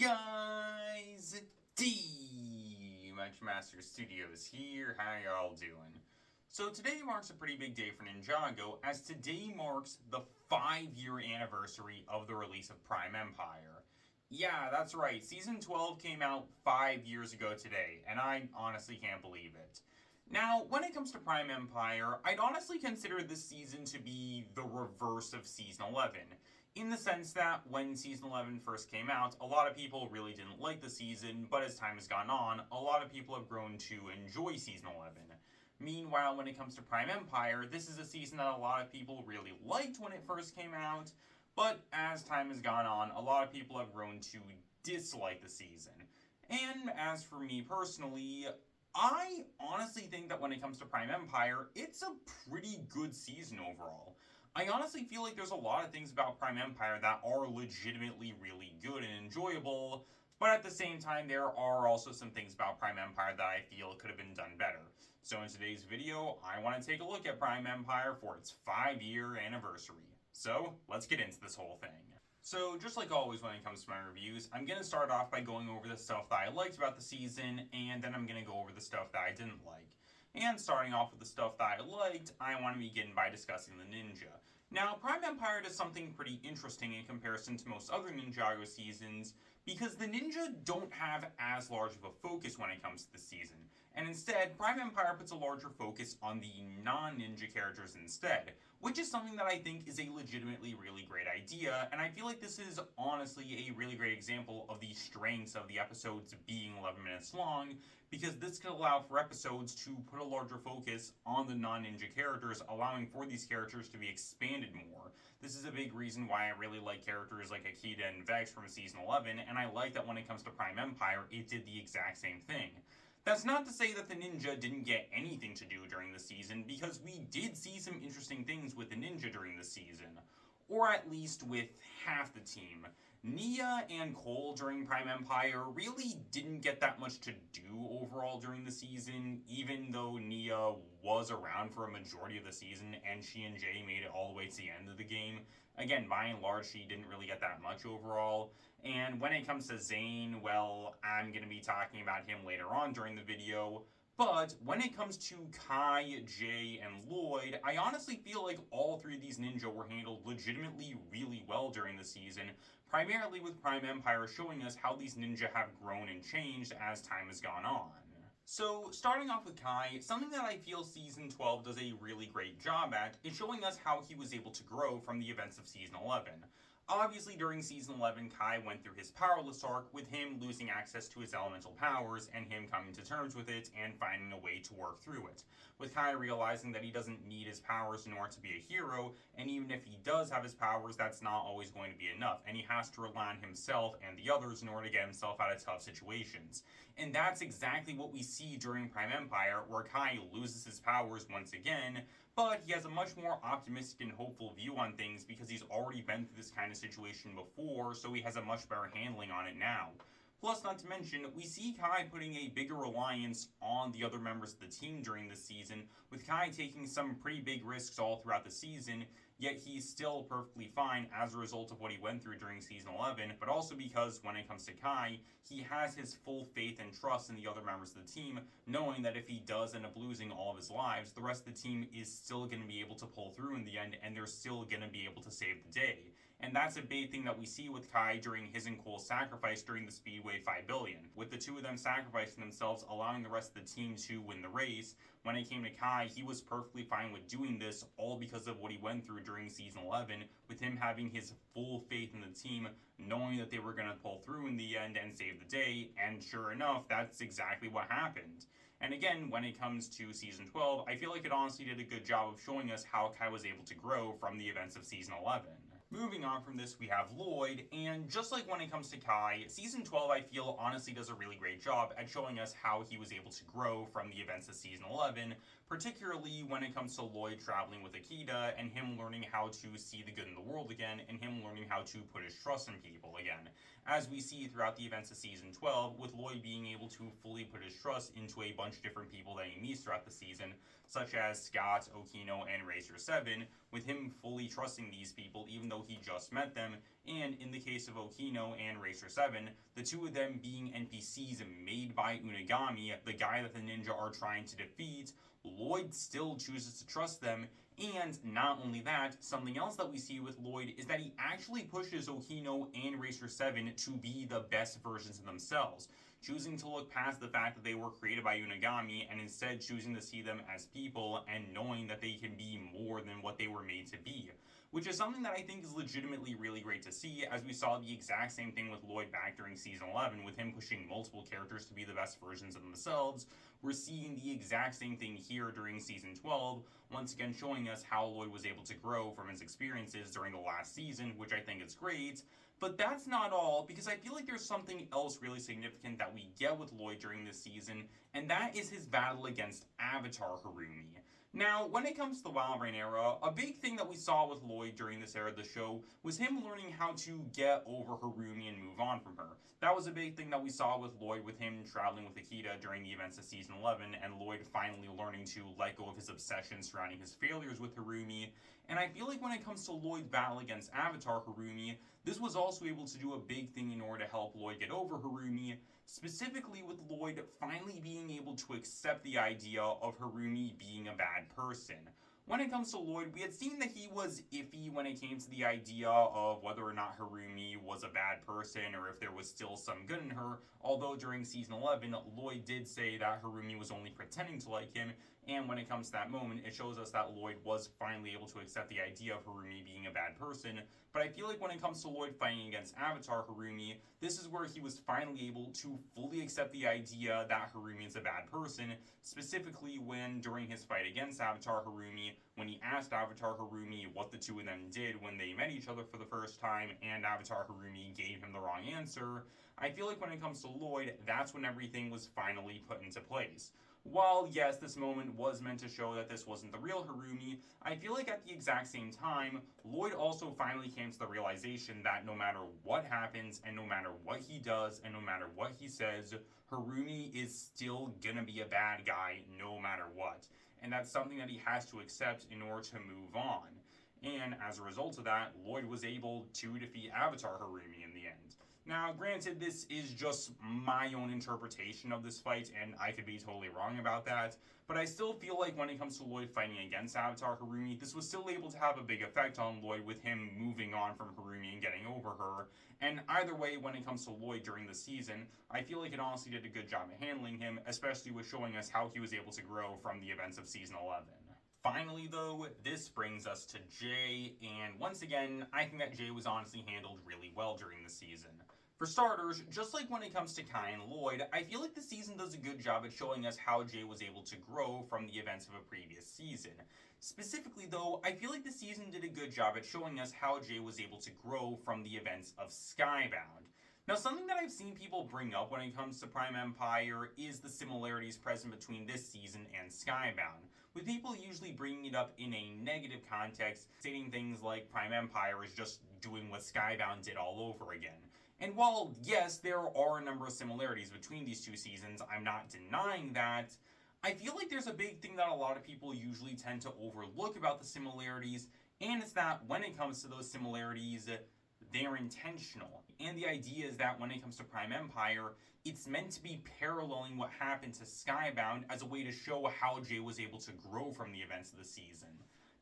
guys? DMuchMaster Studios here. How y'all doing? So today marks a pretty big day for Ninjago, as today marks the 5-year anniversary of the release of Prime Empire. Yeah, that's right. Season 12 came out 5 years ago today, and I honestly can't believe it. Now, when it comes to Prime Empire, I'd honestly consider this season to be the reverse of Season 11, in the sense that when Season 11 first came out, a lot of people really didn't like the season, but as time has gone on, a lot of people have grown to enjoy Season 11. Meanwhile, when it comes to Prime Empire, this is a season that a lot of people really liked when it first came out, but as time has gone on, a lot of people have grown to dislike the season. And as for me personally, I honestly think that when it comes to Prime Empire, it's a pretty good season overall. I honestly feel like there's a lot of things about Prime Empire that are legitimately really good and enjoyable, but at the same time, there are also some things about Prime Empire that I feel could have been done better. So in today's video, I want to take a look at Prime Empire for its 5-year anniversary. So let's get into this whole thing. So just like always when it comes to my reviews, I'm going to start off by going over the stuff that I liked about the season, and then I'm going to go over the stuff that I didn't like. And starting off with the stuff that I liked, I want to begin by discussing the ninja. Now, Prime Empire does something pretty interesting in comparison to most other Ninjago seasons, because the ninja don't have as large of a focus when it comes to the season. And instead, Prime Empire puts a larger focus on the non-ninja characters instead, which is something that I think is a legitimately really great idea, and I feel like this is honestly a really great example of the strengths of the episodes being 11 minutes long, because this could allow for episodes to put a larger focus on the non-ninja characters, allowing for these characters to be expanded more. This is a big reason why I really like characters like Akita and Vex from Season 11, and I like that when it comes to Prime Empire, it did the exact same thing. That's not to say that the ninja didn't get anything to do during the season, because we did see some interesting things with the ninja during the season. Or at least with half the team. Nia and Cole during Prime Empire really didn't get that much to do overall during the season, even though Nia was around for a majority of the season and she and Jay made it all the way to the end of the game. Again, by and large, she didn't really get that much overall. And when it comes to Zane, well, I'm going to be talking about him later on during the video. But when it comes to Kai, Jay, and Lloyd, I honestly feel like all three of these ninja were handled legitimately really well during the season, primarily with Prime Empire showing us how these ninja have grown and changed as time has gone on. So, starting off with Kai, something that I feel Season 12 does a really great job at is showing us how he was able to grow from the events of Season 11. Obviously, during Season 11, Kai went through his powerless arc, with him losing access to his elemental powers and him coming to terms with it and finding a way to work through it. With Kai realizing that he doesn't need his powers in order to be a hero, and even if he does have his powers, that's not always going to be enough, and he has to rely on himself and the others in order to get himself out of tough situations. And that's exactly what we see during Prime Empire, where Kai loses his powers once again, but he has a much more optimistic and hopeful view on things because he's already been through this kind of situation before, so he has a much better handling on it now. Plus, not to mention, we see Kai putting a bigger reliance on the other members of the team during this season, with Kai taking some pretty big risks all throughout the season, yet he's still perfectly fine as a result of what he went through during Season 11, but also because when it comes to Kai, he has his full faith and trust in the other members of the team, knowing that if he does end up losing all of his lives, the rest of the team is still going to be able to pull through in the end, and they're still going to be able to save the day. And that's a big thing that we see with Kai during his and Cole's sacrifice during the Speedway 5 billion. With the two of them sacrificing themselves, allowing the rest of the team to win the race, when it came to Kai, he was perfectly fine with doing this, all because of what he went through during Season 11, with him having his full faith in the team, knowing that they were going to pull through in the end and save the day, and sure enough, that's exactly what happened. And again, when it comes to Season 12, I feel like it honestly did a good job of showing us how Kai was able to grow from the events of Season 11. Moving on from this, we have Lloyd, and just like when it comes to Kai, Season 12 I feel honestly does a really great job at showing us how he was able to grow from the events of Season 11, particularly when it comes to Lloyd traveling with Akita and him learning how to see the good in the world again, and him learning how to put his trust in people again. as we see throughout the events of Season 12, with Lloyd being able to fully put his trust into a bunch of different people that he meets throughout the season, such as Scott, Okino, and Racer 7, with him fully trusting these people even though he just met them, and in the case of Okino and Racer 7, the two of them being NPCs made by Unagami, the guy that the ninja are trying to defeat, Lloyd still chooses to trust them. And not only that, something else that we see with Lloyd is that he actually pushes Okino and Racer 7 to be the best versions of themselves, choosing to look past the fact that they were created by Unagami and instead choosing to see them as people and knowing that they can be more than what they were made to be. Which is something that I think is legitimately really great to see, as we saw the exact same thing with Lloyd back during Season 11, with him pushing multiple characters to be the best versions of themselves. We're seeing the exact same thing here during Season 12, once again showing us how Lloyd was able to grow from his experiences during the last season, which I think is great. But that's not all, because I feel like there's something else really significant that we get with Lloyd during this season, and that is his battle against Avatar Harumi. Now, when it comes to the Wildbrain era, a big thing that we saw with Lloyd during this era of the show was him learning how to get over Harumi and move on from her. That was a big thing that we saw with Lloyd, with him traveling with Akita during the events of Season 11, and Lloyd finally learning to let go of his obsession surrounding his failures with Harumi. And I feel like when it comes to Lloyd's battle against Avatar Harumi, this was also able to do a big thing in order to help Lloyd get over Harumi, specifically with Lloyd finally being able to accept the idea of Harumi being a bad person. When it comes to Lloyd, we had seen that he was iffy when it came to the idea of whether or not Harumi was a bad person or if there was still some good in her, although during Season 11, Lloyd did say that Harumi was only pretending to like him, and when it comes to that moment, it shows us that Lloyd was finally able to accept the idea of Harumi being a bad person. But I feel like when it comes to Lloyd fighting against Avatar Harumi, this is where he was finally able to fully accept the idea that Harumi is a bad person, specifically when, during his fight against Avatar Harumi, when he asked Avatar Harumi what the two of them did when they met each other for the first time, and Avatar Harumi gave him the wrong answer. I feel like when it comes to Lloyd, that's when everything was finally put into place. While, yes, this moment was meant to show that this wasn't the real Harumi, I feel like at the exact same time, Lloyd also finally came to the realization that no matter what happens, and no matter what he does, and no matter what he says, Harumi is still gonna be a bad guy no matter what. And that's something that he has to accept in order to move on. And as a result of that, Lloyd was able to defeat Avatar Harumi in the end. Now, granted, this is just my own interpretation of this fight, and I could be totally wrong about that, but I still feel like when it comes to Lloyd fighting against Avatar Harumi, this was still able to have a big effect on Lloyd with him moving on from Harumi and getting over her. And either way, when it comes to Lloyd during the season, I feel like it honestly did a good job of handling him, especially with showing us how he was able to grow from the events of Season 11. Finally, though, this brings us to Jay, and once again, I think that Jay was honestly handled really well during the season. For starters, just like when it comes to Kai and Lloyd, I feel like the season does a good job at showing us how Jay was able to grow from the events of a previous season. Specifically, though, I feel like the season did a good job at showing us how Jay was able to grow from the events of Skybound. Now, something that I've seen people bring up when it comes to Prime Empire is the similarities present between this season and Skybound, with people usually bringing it up in a negative context, stating things like Prime Empire is just doing what Skybound did all over again. And while, yes, there are a number of similarities between these two seasons, I'm not denying that, I feel like there's a big thing that a lot of people usually tend to overlook about the similarities, and it's that when it comes to those similarities, they're intentional. And the idea is that when it comes to Prime Empire, it's meant to be paralleling what happened to Skybound as a way to show how Jay was able to grow from the events of the season.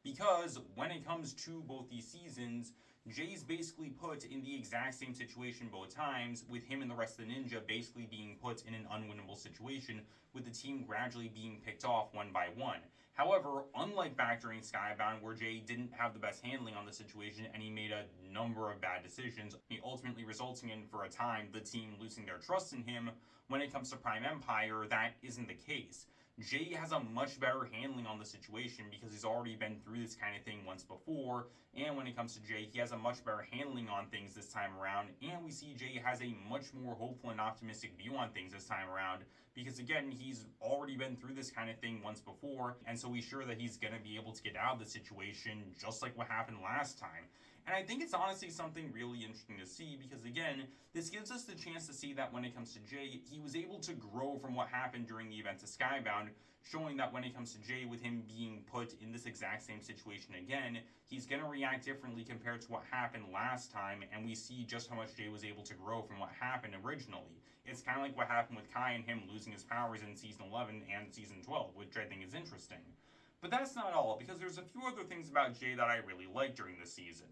Because when it comes to both these seasons, Jay's basically put in the exact same situation both times, with him and the rest of the ninja basically being put in an unwinnable situation, with the team gradually being picked off one by one. However, unlike back during Skybound, where Jay didn't have the best handling on the situation and he made a number of bad decisions, ultimately resulting in, for a time, the team losing their trust in him, when it comes to Prime Empire, that isn't the case. Jay has a much better handling on the situation because he's already been through this kind of thing once before, and when it comes to Jay, he has a much better handling on things this time around, and we see Jay has a much more hopeful and optimistic view on things this time around, because again, he's already been through this kind of thing once before, and so he's sure that he's going to be able to get out of the situation just like what happened last time. And I think it's honestly something really interesting to see because, again, this gives us the chance to see that when it comes to Jay, he was able to grow from what happened during the events of Skybound, showing that when it comes to Jay, with him being put in this exact same situation again, he's going to react differently compared to what happened last time, and we see just how much Jay was able to grow from what happened originally. It's kind of like what happened with Kai and him losing his powers in Season 11 and Season 12, which I think is interesting. But that's not all, because there's a few other things about Jay that I really like during the season.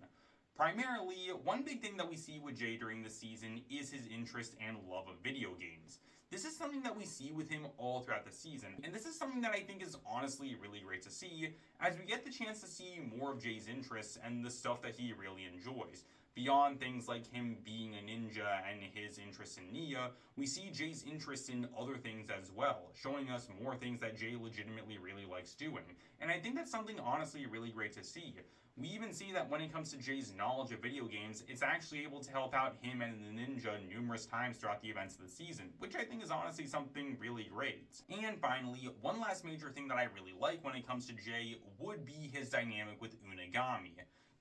Primarily, one big thing that we see with Jay during the season is his interest and love of video games. This is something that we see with him all throughout the season, and this is something that I think is honestly really great to see, as we get the chance to see more of Jay's interests and the stuff that he really enjoys. Beyond things like him being a ninja and his interest in Nia, we see Jay's interest in other things as well, showing us more things that Jay legitimately really likes doing. And I think that's something honestly really great to see. We even see that when it comes to Jay's knowledge of video games, it's actually able to help out him and the ninja numerous times throughout the events of the season, which I think is honestly something really great. And finally, one last major thing that I really like when it comes to Jay would be his dynamic with Unagami.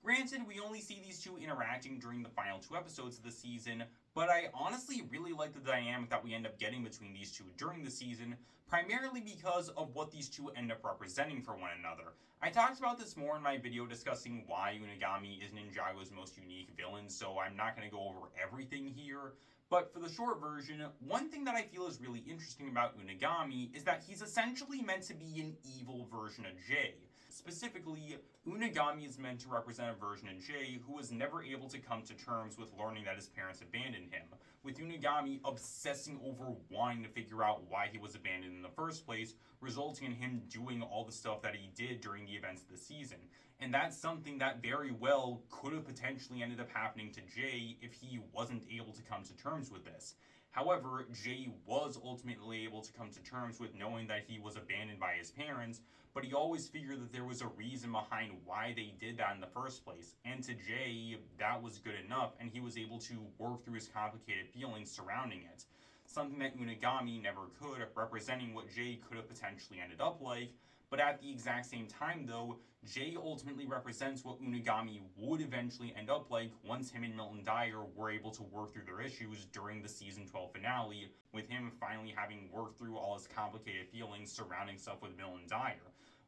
Granted, we only see these two interacting during the final 2 episodes of the season, but I honestly really like the dynamic that we end up getting between these two during the season, primarily because of what these two end up representing for one another. I talked about this more in my video discussing why Unagami is Ninjago's most unique villain, so I'm not going to go over everything here. But for the short version, one thing that I feel is really interesting about Unagami is that he's essentially meant to be an evil version of Jay. Specifically, Unagami is meant to represent a version of Jay who was never able to come to terms with learning that his parents abandoned him, with Unagami obsessing over wanting to figure out why he was abandoned in the first place, resulting in him doing all the stuff that he did during the events of the season. And that's something that very well could have potentially ended up happening to Jay if he wasn't able to come to terms with this. However, Jay was ultimately able to come to terms with knowing that he was abandoned by his parents, but he always figured that there was a reason behind why they did that in the first place. And to Jay, that was good enough, and he was able to work through his complicated feelings surrounding it. Something that Unagami never could, representing what Jay could have potentially ended up like. But at the exact same time, though, Jay ultimately represents what Unagami would eventually end up like once him and Milton Dyer were able to work through their issues during the Season 12 finale, with him finally having worked through all his complicated feelings surrounding stuff with Milton Dyer.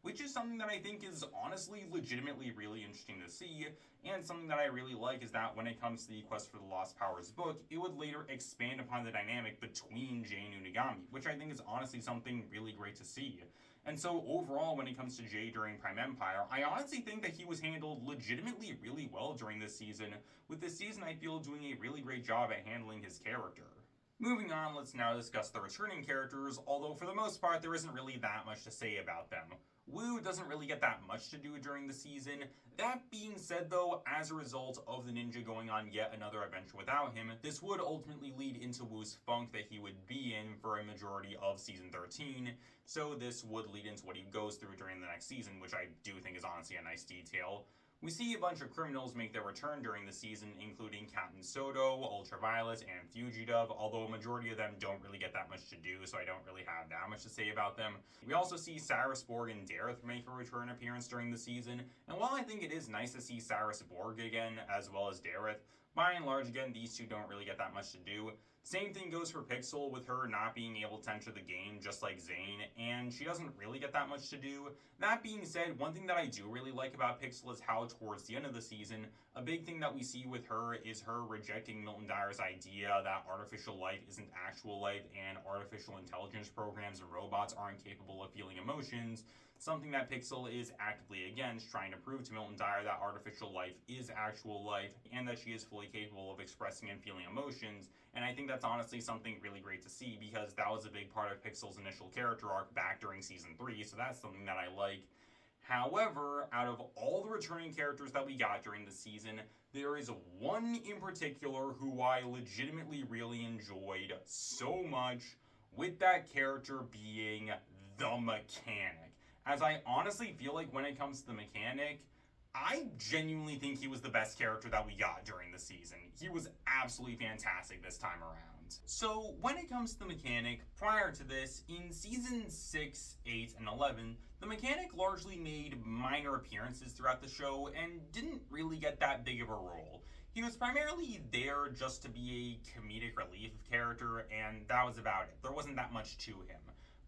Which is something that I think is honestly legitimately really interesting to see, and something that I really like is that when it comes to the Quest for the Lost Powers book, it would later expand upon the dynamic between Jay and Unagami, which I think is honestly something really great to see. And so overall, when it comes to Jay during Prime Empire, I honestly think that he was handled legitimately really well during this season, with this season I feel doing a really great job at handling his character. Moving on, let's now discuss the returning characters, although for the most part there isn't really that much to say about them. Wu doesn't really get that much to do during the season. That being said though, as a result of the ninja going on yet another adventure without him, this would ultimately lead into Wu's funk that he would be in for a majority of Season 13, so this would lead into what he goes through during the next season, which I do think is honestly a nice detail. We see a bunch of criminals make their return during the season, including Captain Soto, Ultraviolet, and Fugidove, although a majority of them don't really get that much to do, so I don't really have that much to say about them. We also see Cyrus Borg and Dareth make a return appearance during the season, and while I think it is nice to see Cyrus Borg again, as well as Dareth, by and large, again, these two don't really get that much to do. Same thing goes for Pixel, with her not being able to enter the game just like Zane, and she doesn't really get that much to do. That being said, one thing that I do really like about Pixel is how towards the end of the season, a big thing that we see with her is her rejecting Milton Dyer's idea that artificial life isn't actual life and artificial intelligence programs and robots aren't capable of feeling emotions. Something that Pixel is actively against, trying to prove to Milton Dyer that artificial life is actual life and that she is fully capable of expressing and feeling emotions. And I think that's honestly something really great to see, because that was a big part of Pixel's initial character arc back during Season 3, so that's something that I like. However, out of all the returning characters that we got during the season, there is one in particular who I legitimately really enjoyed so much, with that character being the Mechanic. As I honestly feel like when it comes to the Mechanic, I genuinely think he was the best character that we got during the season. He was absolutely fantastic this time around. So when it comes to the mechanic, prior to this, in season 6, 8, and 11, the mechanic largely made minor appearances throughout the show and didn't really get that big of a role. He was primarily there just to be a comedic relief character, and that was about it. There wasn't that much to him.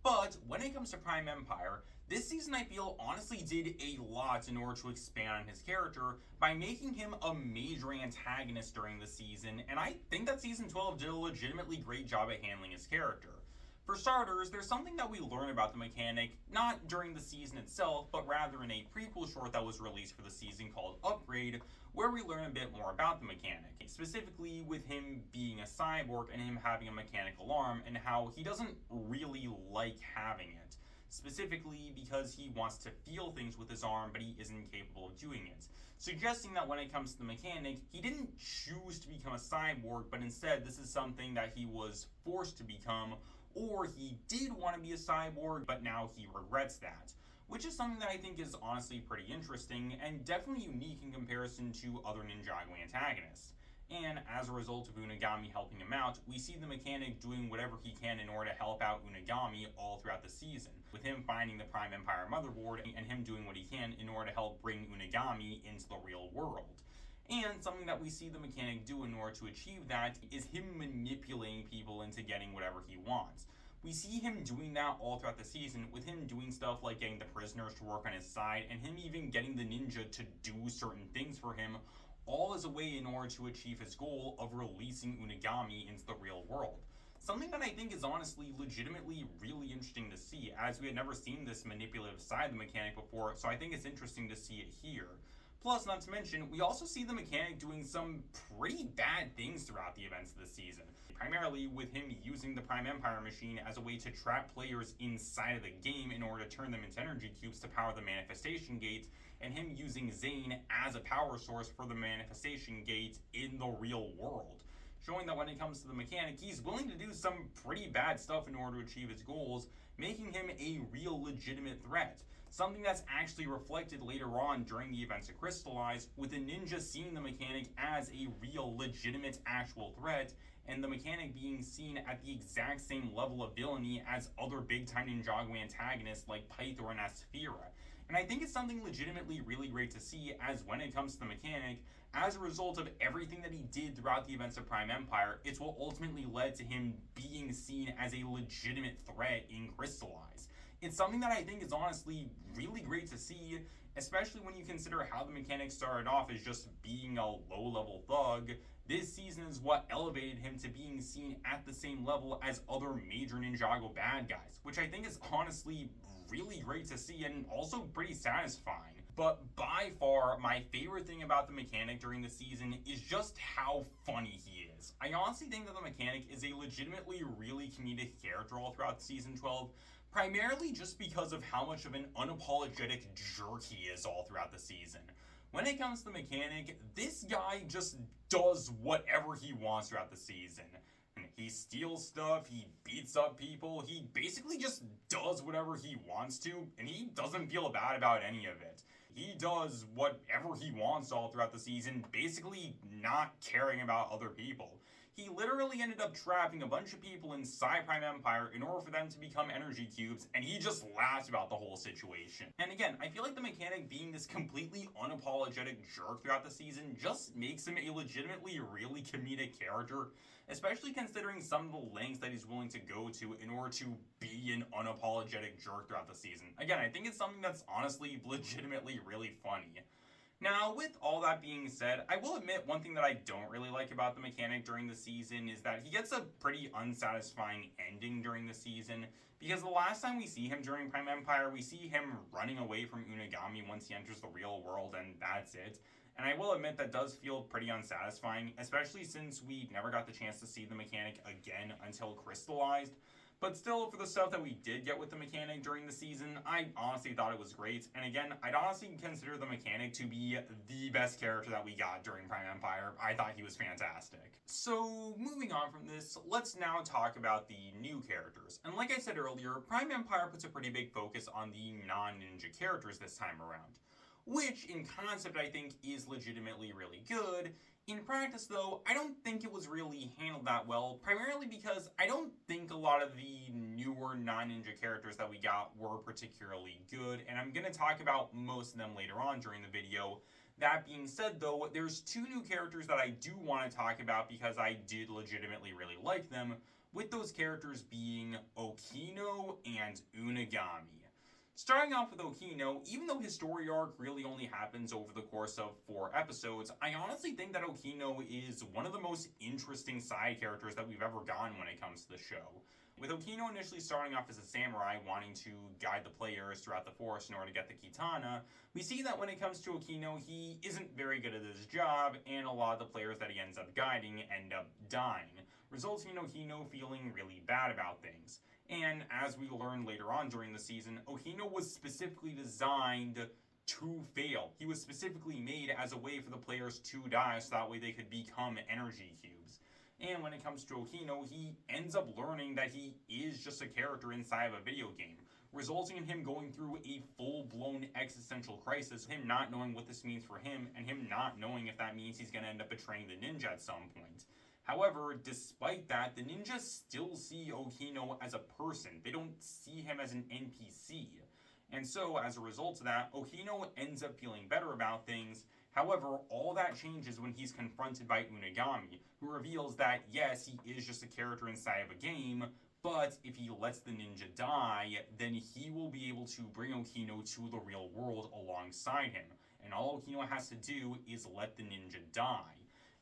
But when it comes to Prime Empire, this season I feel honestly did a lot in order to expand on his character by making him a major antagonist during the season, and I think that season 12 did a legitimately great job at handling his character. For starters, there's something that we learn about the mechanic, not during the season itself, but rather in a prequel short that was released for the season called Upgrade, where we learn a bit more about the mechanic, specifically with him being a cyborg and him having a mechanical arm, and how he doesn't really like having it, specifically because he wants to feel things with his arm, but he isn't capable of doing it, suggesting that when it comes to the mechanic, he didn't choose to become a cyborg, but instead this is something that he was forced to become, or he did want to be a cyborg, but now he regrets that. Which is something that I think is honestly pretty interesting, and definitely unique in comparison to other Ninjago antagonists. And as a result of Unagami helping him out, we see the mechanic doing whatever he can in order to help out Unagami all throughout the season, with him finding the Prime Empire motherboard and him doing what he can in order to help bring Unagami into the real world. And something that we see the mechanic do in order to achieve that is him manipulating people into getting whatever he wants. We see him doing that all throughout the season, with him doing stuff like getting the prisoners to work on his side, and him even getting the ninja to do certain things for him, all as a way in order to achieve his goal of releasing Unagami into the real world. Something that I think is honestly legitimately really interesting to see, as we had never seen this manipulative side of the mechanic before, so I think it's interesting to see it here. Plus, not to mention, we also see the mechanic doing some pretty bad things throughout the events of the season. Primarily with him using the Prime Empire machine as a way to trap players inside of the game in order to turn them into energy cubes to power the manifestation gate, and him using Zane as a power source for the manifestation gate in the real world. Showing that when it comes to the mechanic, he's willing to do some pretty bad stuff in order to achieve his goals, making him a real legitimate threat. Something that's actually reflected later on during the events of Crystallize, with the ninja seeing the mechanic as a real legitimate actual threat, and the mechanic being seen at the exact same level of villainy as other big-time Ninjago antagonists like Pythor and Asphira. And I think it's something legitimately really great to see, as when it comes to the mechanic, as a result of everything that he did throughout the events of Prime Empire, it's what ultimately led to him being seen as a legitimate threat in Crystallize. It's something that I think is honestly really great to see, especially when you consider how the mechanic started off as just being a low-level thug. This season is what elevated him to being seen at the same level as other major Ninjago bad guys, which I think is honestly really great to see and also pretty satisfying. But by far, my favorite thing about the mechanic during the season is just how funny he is. I honestly think that the mechanic is a legitimately really comedic character all throughout season 12, primarily just because of how much of an unapologetic jerk he is all throughout the season. When it comes to the mechanic, this guy just does whatever he wants throughout the season. He steals stuff, he beats up people, he basically just does whatever he wants to, and he doesn't feel bad about any of it. He does whatever he wants all throughout the season, basically not caring about other people. He literally ended up trapping a bunch of people inside Prime Empire in order for them to become energy cubes, and he just laughed about the whole situation. And again, I feel like the mechanic being this completely unapologetic jerk throughout the season just makes him a legitimately really comedic character, especially considering some of the lengths that he's willing to go to in order to be an unapologetic jerk throughout the season. Again, I think it's something that's honestly legitimately really funny. Now, with all that being said, I will admit one thing that I don't really like about the mechanic during the season is that he gets a pretty unsatisfying ending during the season, because the last time we see him during Prime Empire, we see him running away from Unagami once he enters the real world, and that's it. And I will admit that does feel pretty unsatisfying, especially since we never got the chance to see the mechanic again until Crystallized. But still, for the stuff that we did get with the mechanic during the season, I honestly thought it was great. And again, I'd honestly consider the mechanic to be the best character that we got during Prime Empire. I thought he was fantastic. So, moving on from this, let's now talk about the new characters. And like I said earlier, Prime Empire puts a pretty big focus on the non-ninja characters this time around. which in concept I think is legitimately really good. In practice, though, I don't think it was really handled that well, primarily because I don't think a lot of the newer non-ninja characters that we got were particularly good, and I'm going to talk about most of them later on during the video. That being said, though, there's two new characters that I do want to talk about because I did legitimately really like them, with those characters being Okino and Unagami. Starting off with Okino, even though his story arc really only happens over the course of 4 episodes, I honestly think that Okino is one of the most interesting side characters that we've ever gotten when it comes to the show. With Okino initially starting off as a samurai wanting to guide the players throughout the forest in order to get the Kitana, we see that when it comes to Okino, he isn't very good at his job, and a lot of the players that he ends up guiding end up dying, resulting in Okino feeling really bad about things. And as we learn later on during the season, Okino was specifically designed to fail. He was specifically made as a way for the players to die so that way they could become energy cubes. And when it comes to Okino, he ends up learning that he is just a character inside of a video game, resulting in him going through a full-blown existential crisis, him not knowing what this means for him, and him not knowing if that means he's going to end up betraying the ninja at some point. However, despite that, the ninjas still see Okino as a person. They don't see him as an NPC. And so, as a result of that, Okino ends up feeling better about things. However, all that changes when he's confronted by Unagami, who reveals that, yes, he is just a character inside of a game, but if he lets the ninja die, then he will be able to bring Okino to the real world alongside him. And all Okino has to do is let the ninja die.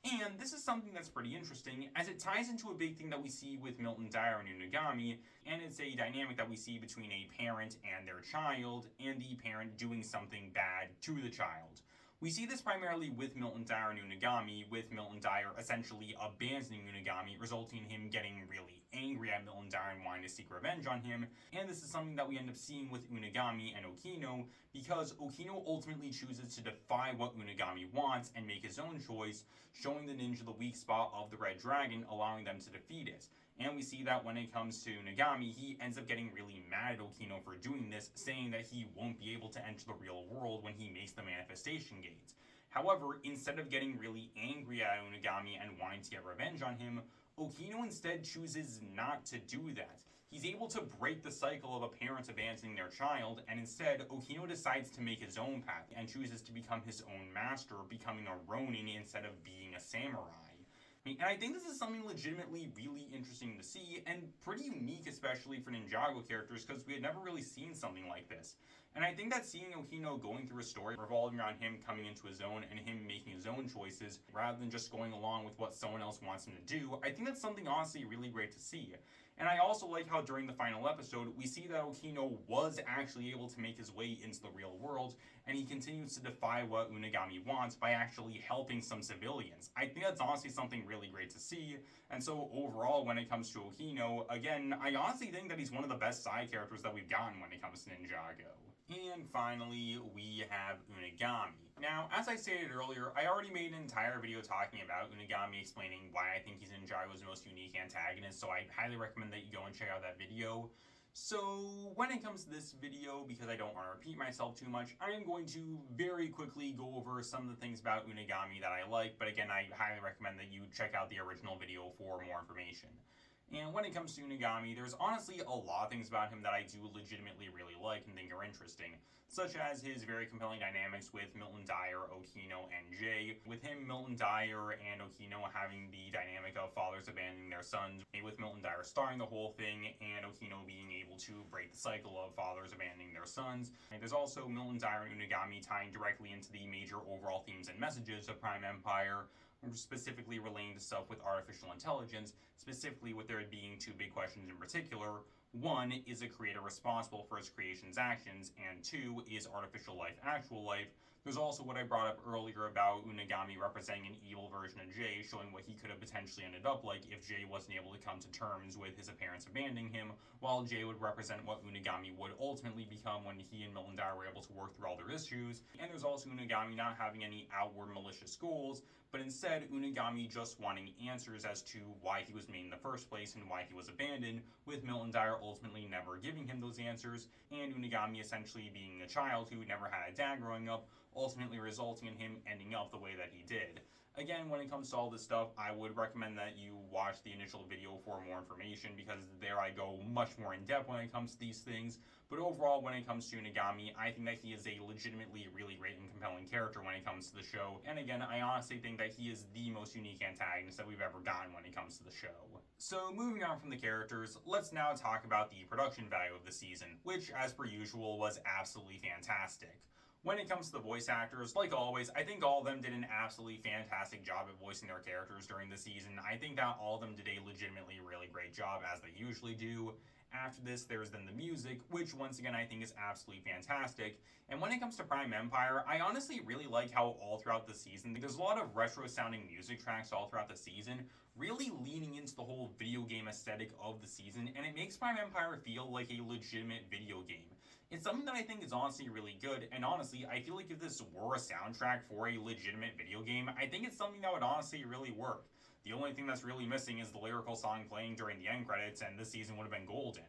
And this is something that's pretty interesting, as it ties into a big thing that we see with Milton Dyer and Unagami, and it's a dynamic that we see between a parent and their child, and the parent doing something bad to the child. We see this primarily with Milton Dyer and Unagami, with Milton Dyer essentially abandoning Unagami, resulting in him getting really angry at Milton Dyer and wanting to seek revenge on him. And this is something that we end up seeing with Unagami and Okino, because Okino ultimately chooses to defy what Unagami wants and make his own choice, showing the ninja the weak spot of the Red Dragon, allowing them to defeat it. And we see that when it comes to Unagami, he ends up getting really mad at Okino for doing this, saying that he won't be able to enter the real world when he makes the manifestation gates. However, instead of getting really angry at Unagami and wanting to get revenge on him, Okino instead chooses not to do that. He's able to break the cycle of a parent abandoning their child, and instead, Okino decides to make his own path and chooses to become his own master, becoming a Ronin instead of being a samurai. And I think this is something legitimately really interesting to see, and pretty unique especially for Ninjago characters, because we had never really seen something like this. And I think that seeing Okino going through a story revolving around him coming into his own and him making his own choices, rather than just going along with what someone else wants him to do, I think that's something honestly really great to see. And I also like how during the final episode, we see that Okino was actually able to make his way into the real world, and he continues to defy what Unagami wants by actually helping some civilians. I think that's honestly something really great to see, and so overall, when it comes to Okino, again, I honestly think that he's one of the best side characters that we've gotten when it comes to Ninjago. And finally, we have Unagami. Now, as I stated earlier, I already made an entire video talking about Unagami, explaining why I think he's Ninjago's most unique antagonist, so I highly recommend that you go and check out that video. So, when it comes to this video, because I don't want to repeat myself too much, I am going to very quickly go over some of the things about Unagami that I like, but again, I highly recommend that you check out the original video for more information. And when it comes to Unagami, there's honestly a lot of things about him that I do legitimately really like and think are interesting, such as his very compelling dynamics with Milton Dyer, Okino, and Jay. With him, Milton Dyer and Okino having the dynamic of fathers abandoning their sons, with Milton Dyer starring the whole thing, and Okino being able to break the cycle of fathers abandoning their sons. And there's also Milton Dyer and Unagami tying directly into the major overall themes and messages of Prime Empire, specifically relating to stuff with artificial intelligence, specifically with there being two big questions in particular. One, is a creator responsible for its creation's actions? And two, is artificial life actual life? There's also what I brought up earlier about Unagami representing an evil version of Jay, showing what he could have potentially ended up like if Jay wasn't able to come to terms with his parents abandoning him, while Jay would represent what Unagami would ultimately become when he and Milton Dyer were able to work through all their issues. And there's also Unagami not having any outward malicious goals, but instead Unagami just wanting answers as to why he was made in the first place and why he was abandoned, with Milton Dyer ultimately never giving him those answers, and Unagami essentially being a child who never had a dad growing up, ultimately resulting in him ending up the way that he did. Again, when it comes to all this stuff, I would recommend that you watch the initial video for more information, because there I go much more in depth when it comes to these things. But overall, when it comes to Unagami, I think that he is a legitimately really great and compelling character when it comes to the show. And again, I honestly think that he is the most unique antagonist that we've ever gotten when it comes to the show. So moving on from the characters, let's now talk about the production value of the season, which, as per usual, was absolutely fantastic. When it comes to the voice actors, like always, I think all of them did an absolutely fantastic job at voicing their characters during the season. I think that all of them did a legitimately really great job, as they usually do. After this, there's then the music, which once again I think is absolutely fantastic. And when it comes to Prime Empire, I honestly really like how all throughout the season, there's a lot of retro-sounding music tracks all throughout the season, really leaning into the whole video game aesthetic of the season, and it makes Prime Empire feel like a legitimate video game. It's something that I think is honestly really good, and honestly, I feel like if this were a soundtrack for a legitimate video game, I think it's something that would honestly really work. The only thing that's really missing is the lyrical song playing during the end credits, and this season would have been golden.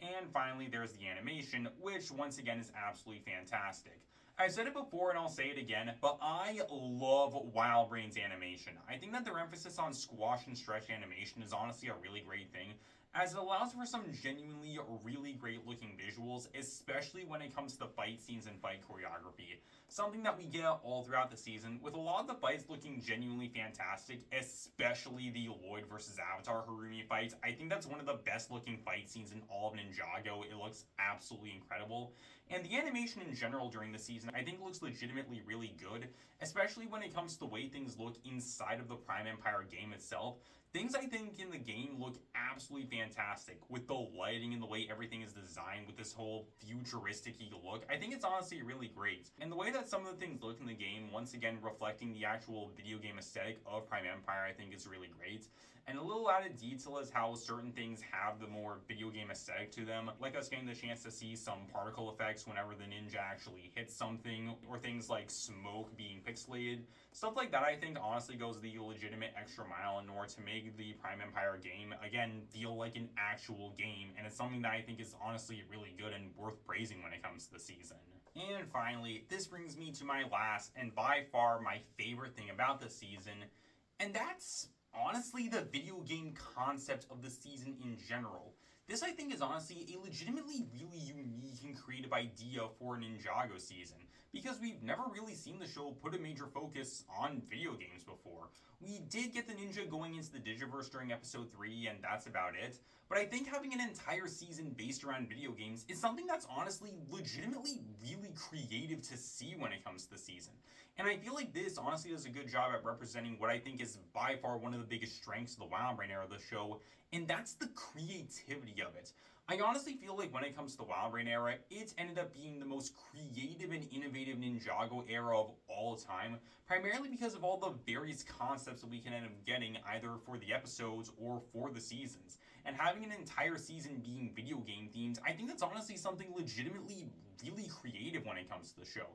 And finally, there's the animation, which once again is absolutely fantastic. I've said it before and I'll say it again, but I love WildBrain's animation. I think that their emphasis on squash and stretch animation is honestly a really great thing, as it allows for some genuinely really great looking visuals, especially when it comes to fight scenes and fight choreography. Something that we get all throughout the season, with a lot of the fights looking genuinely fantastic, especially the Lloyd versus Avatar Harumi fights. I think that's one of the best looking fight scenes in all of Ninjago. It looks absolutely incredible. And the animation in general during the season, I think looks legitimately really good, especially when it comes to the way things look inside of the Prime Empire game itself. Things I think in the game look absolutely fantastic, with the lighting and the way everything is designed with this whole futuristic-y look. I think it's honestly really great. And the way that some of the things look in the game, once again reflecting the actual video game aesthetic of Prime Empire, I think is really great. And a little added detail is how certain things have the more video game aesthetic to them, like us getting the chance to see some particle effects whenever the ninja actually hits something, or things like smoke being pixelated. Stuff like that I think honestly goes the legitimate extra mile in order to make the Prime Empire game, again, feel like an actual game, and it's something that I think is honestly really good and worth praising when it comes to the season. And finally, this brings me to my last, and by far my favorite thing about the season, and that's honestly the video game concept of the season in general. This I think is honestly a legitimately really unique and creative idea for a Ninjago season, because we've never really seen the show put a major focus on video games before. We did get the ninja going into the Digiverse during episode 3, and that's about it. But I think having an entire season based around video games is something that's honestly legitimately really creative to see when it comes to the season. And I feel like this honestly does a good job at representing what I think is by far one of the biggest strengths of the WildBrain era of the show, and that's the creativity of it. I honestly feel like when it comes to the WildBrain era, it ended up being the most creative and innovative Ninjago era of all time, primarily because of all the various concepts that we can end up getting either for the episodes or for the seasons. And having an entire season being video game themed, I think that's honestly something legitimately really creative when it comes to the show.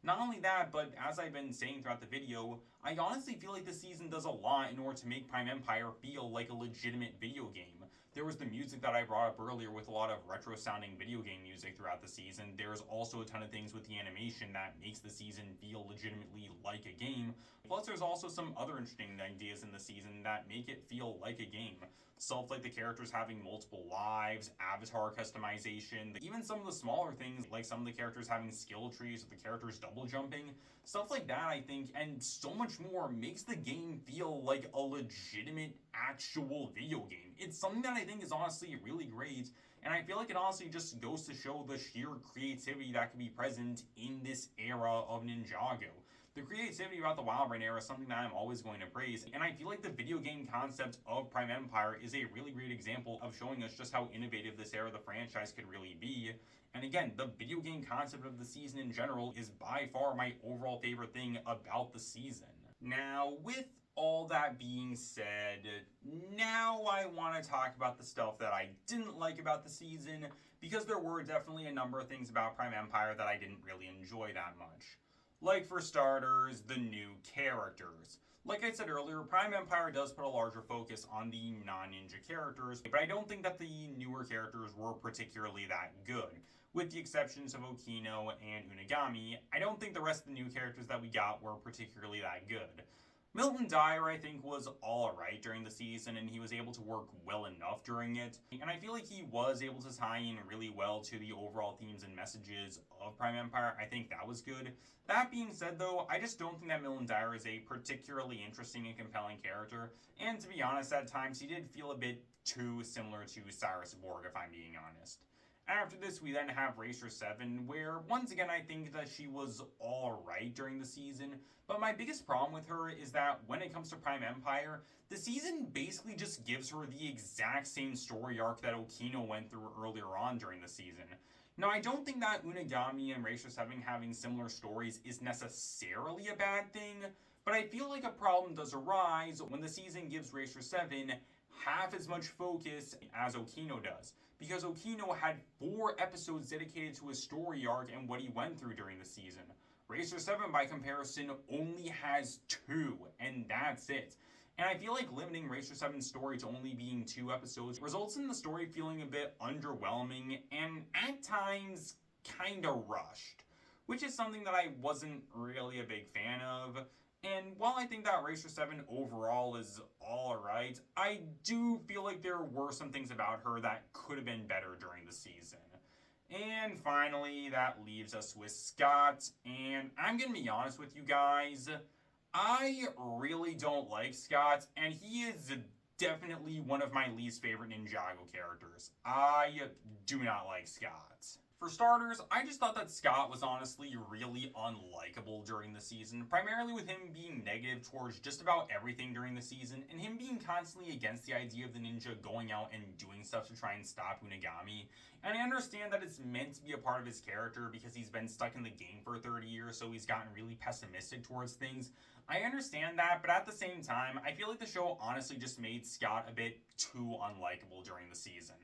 Not only that, but as I've been saying throughout the video, I honestly feel like this season does a lot in order to make Prime Empire feel like a legitimate video game. There was the music that I brought up earlier with a lot of retro-sounding video game music throughout the season. There's also a ton of things with the animation that makes the season feel legitimately like a game. Plus, there's also some other interesting ideas in the season that make it feel like a game. Stuff like the characters having multiple lives, avatar customization, even some of the smaller things like some of the characters having skill trees with the characters double jumping. Stuff like that, I think, and so much more makes the game feel like a legitimate, actual video game. It's something that I think is honestly really great, and I feel like it honestly just goes to show the sheer creativity that can be present in this era of Ninjago. The creativity about the WildBrain era is something that I'm always going to praise, and I feel like the video game concept of Prime Empire is a really great example of showing us just how innovative this era of the franchise could really be. And again, the video game concept of the season in general is by far my overall favorite thing about the season. Now, with all that being said, now I want to talk about the stuff that I didn't like about the season, because there were definitely a number of things about Prime Empire that I didn't really enjoy that much. Like, for starters, the new characters. Like I said earlier, Prime Empire does put a larger focus on the non-ninja characters, but I don't think that the newer characters were particularly that good. With the exceptions of Okino and Unagami, I don't think the rest of the new characters that we got were particularly that good. Milton Dyer, I think, was alright during the season, and he was able to work well enough during it. And I feel like he was able to tie in really well to the overall themes and messages of Prime Empire. I think that was good. That being said, though, I just don't think that Milton Dyer is a particularly interesting and compelling character. And to be honest, at times he did feel a bit too similar to Cyrus Borg, if I'm being honest. After this, we then have Racer 7, where once again I think that she was alright during the season, but my biggest problem with her is that when it comes to Prime Empire, the season basically just gives her the exact same story arc that Okino went through earlier on during the season. Now, I don't think that Unagami and Racer 7 having similar stories is necessarily a bad thing, but I feel like a problem does arise when the season gives Racer 7 half as much focus as Okino does. Because Okino had 4 episodes dedicated to his story arc and what he went through during the season. Racer 7, by comparison, only has 2, and that's it. And I feel like limiting Racer 7's story to only being 2 episodes results in the story feeling a bit underwhelming and at times kinda rushed, which is something that I wasn't really a big fan of. And while I think that Racer 7 overall is alright, I do feel like there were some things about her that could have been better during the season. And finally, that leaves us with Scott. And I'm going to be honest with you guys, I really don't like Scott, and he is definitely one of my least favorite Ninjago characters. I do not like Scott. For starters, I just thought that Scott was honestly really unlikable during the season, primarily with him being negative towards just about everything during the season, and him being constantly against the idea of the ninja going out and doing stuff to try and stop Unagami. And I understand that it's meant to be a part of his character because he's been stuck in the game for 30 years, so he's gotten really pessimistic towards things. I understand that, but at the same time, I feel like the show honestly just made Scott a bit too unlikable during the season.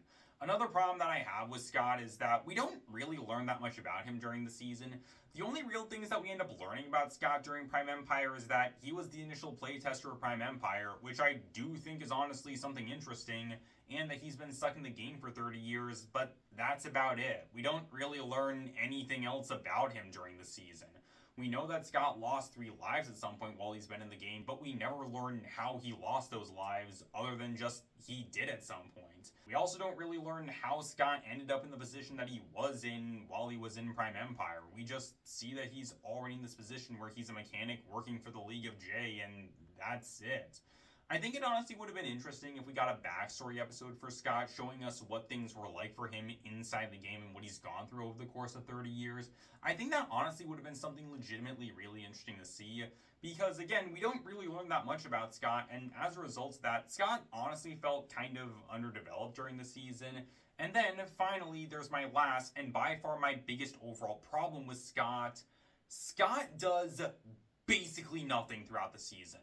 Another problem that I have with Scott is that we don't really learn that much about him during the season. The only real things that we end up learning about Scott during Prime Empire is that he was the initial playtester of Prime Empire, which I do think is honestly something interesting, and that he's been stuck in the game for 30 years, but that's about it. We don't really learn anything else about him during the season. We know that Scott lost 3 lives at some point while he's been in the game, but we never learn how he lost those lives other than just he did at some point. We also don't really learn how Scott ended up in the position that he was in while he was in Prime Empire. We just see that he's already in this position where he's a mechanic working for the League of J, and that's it. I think it honestly would have been interesting if we got a backstory episode for Scott showing us what things were like for him inside the game and what he's gone through over the course of 30 years. I think that honestly would have been something legitimately really interesting to see because, again, we don't really learn that much about Scott, and as a result of that, Scott honestly felt kind of underdeveloped during the season. And then, finally, there's my last and by far my biggest overall problem with Scott. Scott does basically nothing throughout the season.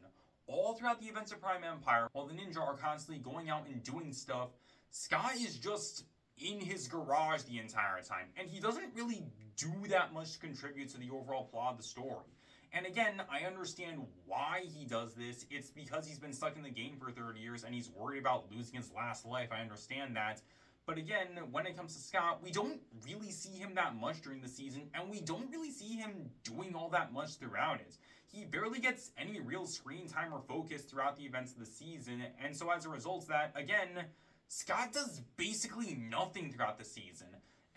All throughout the events of Prime Empire, while the ninja are constantly going out and doing stuff, Scott is just in his garage the entire time, and he doesn't really do that much to contribute to the overall plot of the story. And again, I understand why he does this. It's because he's been stuck in the game for 30 years and he's worried about losing his last life. I understand that. But again, when it comes to Scott, we don't really see him that much during the season, and we don't really see him doing all that much throughout it. He barely gets any real screen time or focus throughout the events of the season, and so as a result of that, again, Scott does basically nothing throughout the season.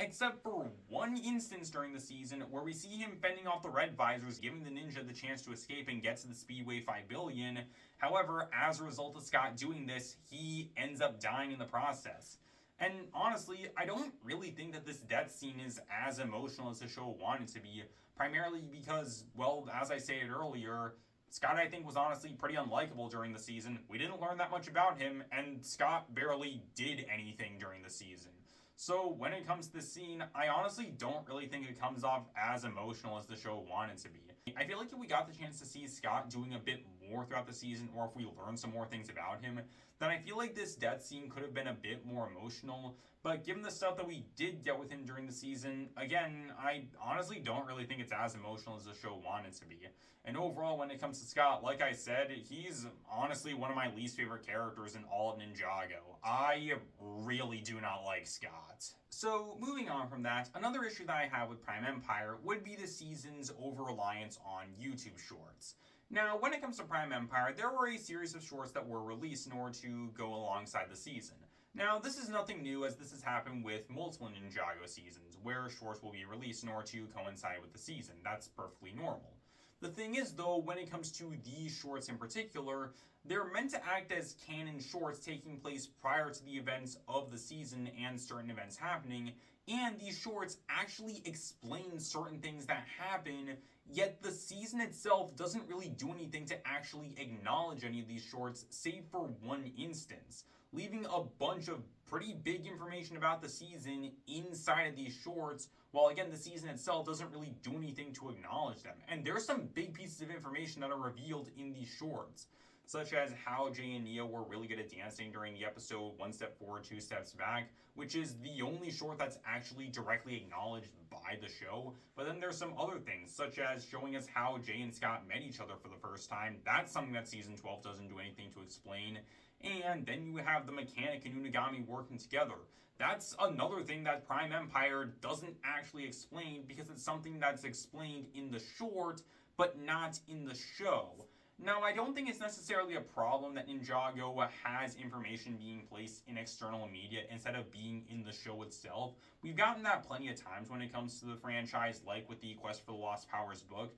Except for one instance during the season where we see him fending off the Red Visors, giving the ninja the chance to escape and get to the Speedway 5 billion. However, as a result of Scott doing this, he ends up dying in the process. And honestly, I don't really think that this death scene is as emotional as the show wanted to be, primarily because, well, as I stated earlier, Scott, I think, was honestly pretty unlikable during the season. We didn't learn that much about him, and Scott barely did anything during the season. So when it comes to this scene, I honestly don't really think it comes off as emotional as the show wanted to be. I feel like if we got the chance to see Scott doing a bit more throughout the season, or if we learn some more things about him, then I feel like this death scene could have been a bit more emotional. But given the stuff that we did get with him during the season, again, I honestly don't really think it's as emotional as the show wanted to be. And overall, when it comes to Scott, like I said, he's honestly one of my least favorite characters in all of Ninjago. I really do not like Scott. So, moving on from that, another issue that I have with Prime Empire would be the season's over-reliance on YouTube Shorts. Now, when it comes to Prime Empire, there were a series of shorts that were released in order to go alongside the season. Now, this is nothing new, as this has happened with multiple Ninjago seasons, where shorts will be released in order to coincide with the season. That's perfectly normal. The thing is, though, when it comes to these shorts in particular, they're meant to act as canon shorts taking place prior to the events of the season and certain events happening, and these shorts actually explain certain things that happen, yet the season itself doesn't really do anything to actually acknowledge any of these shorts, save for one instance, leaving a bunch of pretty big information about the season inside of these shorts, while again the season itself doesn't really do anything to acknowledge them. And there's some big pieces of information that are revealed in these shorts, such as how Jay and Nia were really good at dancing during the episode One Step Forward, Two Steps Back, which is the only short that's actually directly acknowledged by the show. But then there's some other things, such as showing us how Jay and Scott met each other for the first time. That's something that season 12 doesn't do anything to explain. And then you have the mechanic and Unagami working together. That's another thing that Prime Empire doesn't actually explain, because it's something that's explained in the short, but not in the show. Now, I don't think it's necessarily a problem that Ninjago has information being placed in external media instead of being in the show itself. We've gotten that plenty of times when it comes to the franchise, like with the Quest for the Lost Powers book.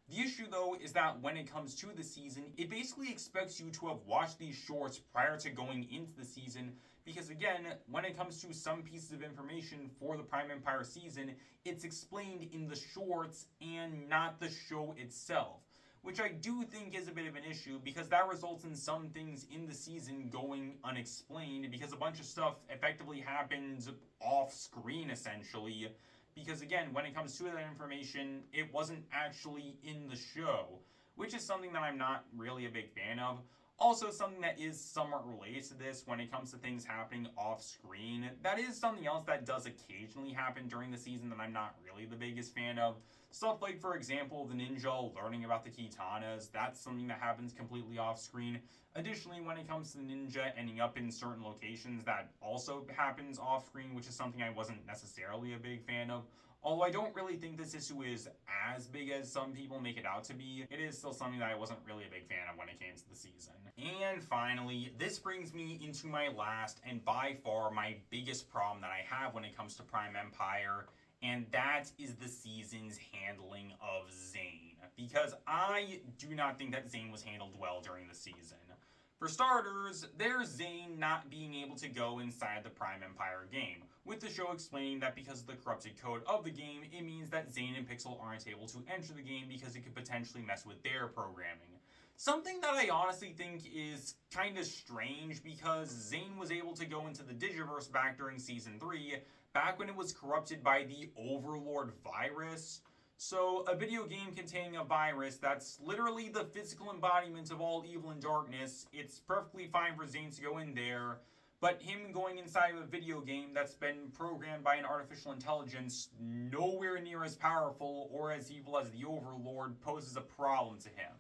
The issue, though, is that when it comes to the season, it basically expects you to have watched these shorts prior to going into the season, because again, when it comes to some pieces of information for the Prime Empire season, it's explained in the shorts and not the show itself, which I do think is a bit of an issue, because that results in some things in the season going unexplained, because a bunch of stuff effectively happens off screen, essentially. Because again, when it comes to that information, it wasn't actually in the show, which is something that I'm not really a big fan of. Also, something that is somewhat related to this when it comes to things happening off screen, that is something else that does occasionally happen during the season that I'm not really the biggest fan of. Stuff like, for example, the ninja learning about the Kitanas, that's something that happens completely off screen. Additionally, when it comes to the ninja ending up in certain locations, that also happens off screen, which is something I wasn't necessarily a big fan of. Although I don't really think this issue is as big as some people make it out to be, it is still something that I wasn't really a big fan of when it came to the season. And finally, this brings me into my last and by far my biggest problem that I have when it comes to Prime Empire, and that is the season's handling of Zane. Because I do not think that Zane was handled well during the season. For starters, there's Zane not being able to go inside the Prime Empire game, with the show explaining that because of the corrupted code of the game, it means that Zane and Pixel aren't able to enter the game because it could potentially mess with their programming. Something that I honestly think is kind of strange, because Zane was able to go into the Digiverse back during Season 3, back when it was corrupted by the Overlord virus. So, a video game containing a virus that's literally the physical embodiment of all evil and darkness, it's perfectly fine for Zane to go in there, but him going inside of a video game that's been programmed by an artificial intelligence nowhere near as powerful or as evil as the Overlord poses a problem to him.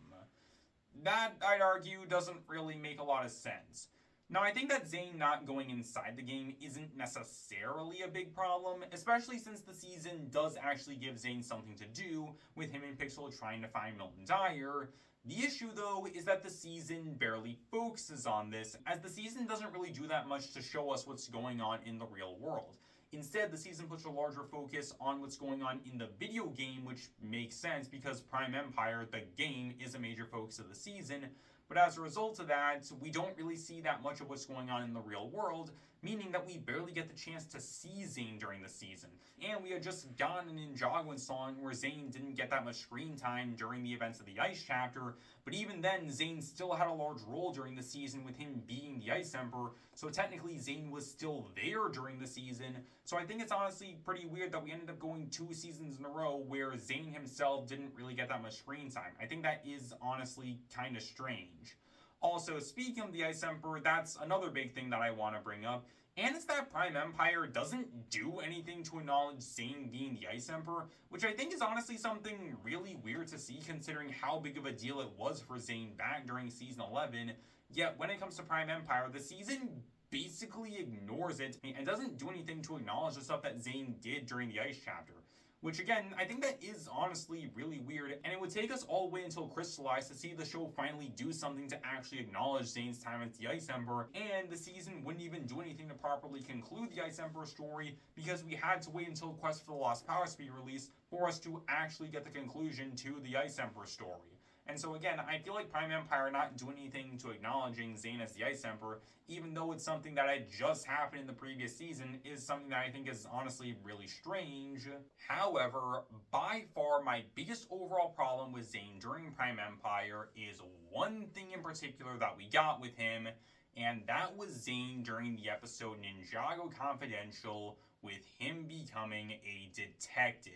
That, I'd argue, doesn't really make a lot of sense. Now, I think that Zane not going inside the game isn't necessarily a big problem, especially since the season does actually give Zane something to do, with him and Pixel trying to find Milton Dyer. The issue, though, is that the season barely focuses on this, as the season doesn't really do that much to show us what's going on in the real world. Instead, the season puts a larger focus on what's going on in the video game, which makes sense because Prime Empire, the game, is a major focus of the season. But as a result of that, we don't really see that much of what's going on in the real world, meaning that we barely get the chance to see Zane during the season. And we had just gotten an Ninjago installment where Zane didn't get that much screen time during the events of the Ice chapter, but even then, Zane still had a large role during the season with him being the Ice Emperor, so technically Zane was still there during the season. So I think it's honestly pretty weird that we ended up going 2 seasons in a row where Zane himself didn't really get that much screen time. I think that is honestly kind of strange. Also, speaking of the Ice Emperor, that's another big thing that I want to bring up. And it's that Prime Empire doesn't do anything to acknowledge Zane being the Ice Emperor, which I think is honestly something really weird to see considering how big of a deal it was for Zane back during Season 11. Yet when it comes to Prime Empire, the season basically ignores it and doesn't do anything to acknowledge the stuff that Zane did during the Ice chapter. Which again, I think that is honestly really weird, and it would take us all the way until Crystallize to see the show finally do something to actually acknowledge Zane's time as the Ice Emperor, and the season wouldn't even do anything to properly conclude the Ice Emperor story because we had to wait until Quest for the Lost Powers to be released for us to actually get the conclusion to the Ice Emperor story. And so again, I feel like Prime Empire not doing anything to acknowledging Zane as the Ice Emperor, even though it's something that had just happened in the previous season, is something that I think is honestly really strange. However, by far my biggest overall problem with Zane during Prime Empire is one thing in particular that we got with him, and that was Zane during the episode Ninjago Confidential, with him becoming a detective.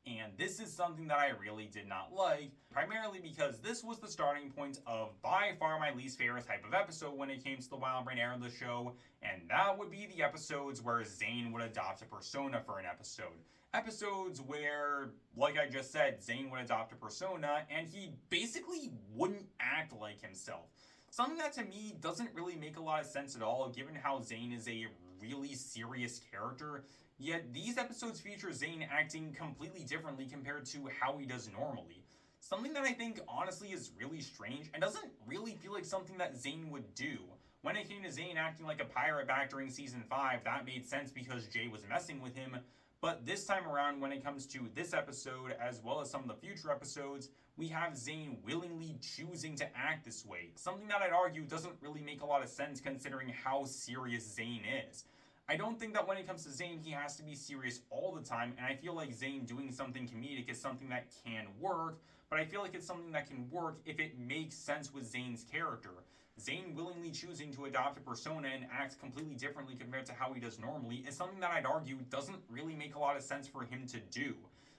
And this is something that I really did not like, primarily because this was the starting point of by far my least favorite type of episode when it came to the WildBrain era of the show, and that would be the episodes where Zane would adopt a persona for an episode. Episodes where, like I just said, Zane would adopt a persona and he basically wouldn't act like himself. Something that to me doesn't really make a lot of sense at all, given how Zane is a really serious character. Yet these episodes feature Zane acting completely differently compared to how he does normally. Something that I think honestly is really strange and doesn't really feel like something that Zane would do. When it came to Zane acting like a pirate back during Season 5, that made sense because Jay was messing with him. But this time around, when it comes to this episode, as well as some of the future episodes, we have Zane willingly choosing to act this way. Something that I'd argue doesn't really make a lot of sense considering how serious Zane is. I don't think that when it comes to Zane, he has to be serious all the time, and I feel like Zane doing something comedic is something that can work, but I feel like it's something that can work if it makes sense with Zane's character. Zane willingly choosing to adopt a persona and act completely differently compared to how he does normally is something that I'd argue doesn't really make a lot of sense for him to do.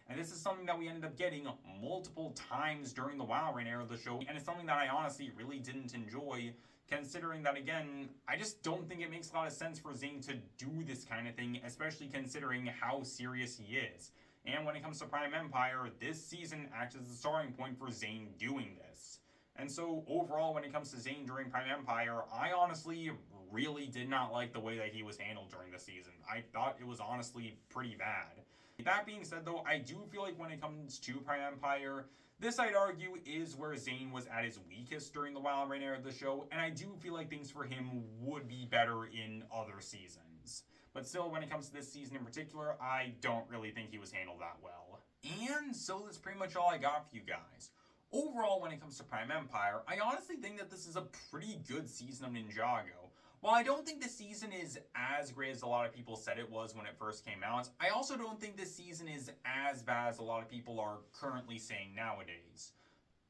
And this is something that we ended up getting multiple times during the WildBrain era of the show, and it's something that I honestly really didn't enjoy, considering that, again, I just don't think it makes a lot of sense for Zane to do this kind of thing, especially considering how serious he is. And when it comes to Prime Empire, this season acts as the starting point for Zane doing this. And so overall, when it comes to Zane during Prime Empire, I honestly really did not like the way that he was handled during the season. I thought it was honestly pretty bad. That being said though, I do feel like when it comes to Prime Empire, this, I'd argue, is where Zane was at his weakest during the WildBrain era of the show, and I do feel like things for him would be better in other seasons. But still, when it comes to this season in particular, I don't really think he was handled that well. And so that's pretty much all I got for you guys. Overall, when it comes to Prime Empire, I honestly think that this is a pretty good season of Ninjago. While I don't think this season is as great as a lot of people said it was when it first came out, I also don't think this season is as bad as a lot of people are currently saying nowadays.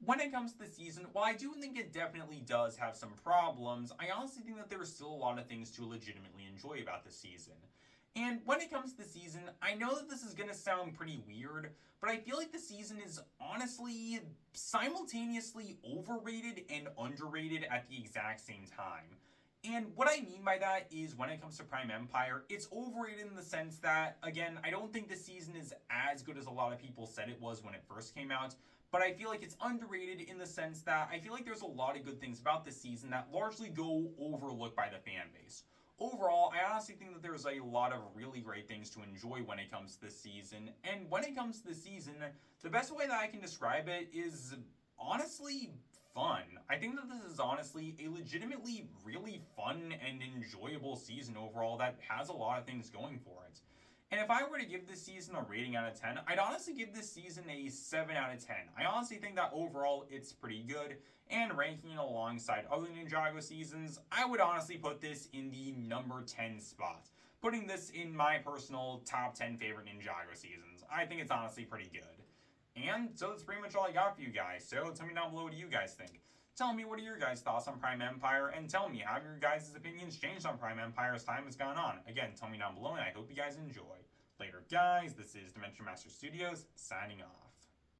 When it comes to the season, while I do think it definitely does have some problems, I honestly think that there are still a lot of things to legitimately enjoy about this season. And when it comes to the season, I know that this is going to sound pretty weird, but I feel like the season is honestly simultaneously overrated and underrated at the exact same time. And what I mean by that is when it comes to Prime Empire, it's overrated in the sense that, again, I don't think the season is as good as a lot of people said it was when it first came out, but I feel like it's underrated in the sense that I feel like there's a lot of good things about this season that largely go overlooked by the fan base. Overall, I honestly think that there's a lot of really great things to enjoy when it comes to this season, and when it comes to this season, the best way that I can describe it is honestly fun. I think that this is honestly a legitimately really fun and enjoyable season overall that has a lot of things going for it. And if I were to give this season a rating out of 10, I'd honestly give this season a 7 out of 10. I honestly think that overall it's pretty good, and ranking it alongside other Ninjago seasons, I would honestly put this in the number 10 spot. Putting this in my personal top 10 favorite Ninjago seasons. I think it's honestly pretty good. And so that's pretty much all I got for you guys. So tell me down below what do you guys think. Tell me what are your guys' thoughts on Prime Empire, and tell me have your guys' opinions changed on Prime Empire as time has gone on. Again, tell me down below, and I hope you guys enjoy. Later, guys. This is Dimension Master Studios signing off.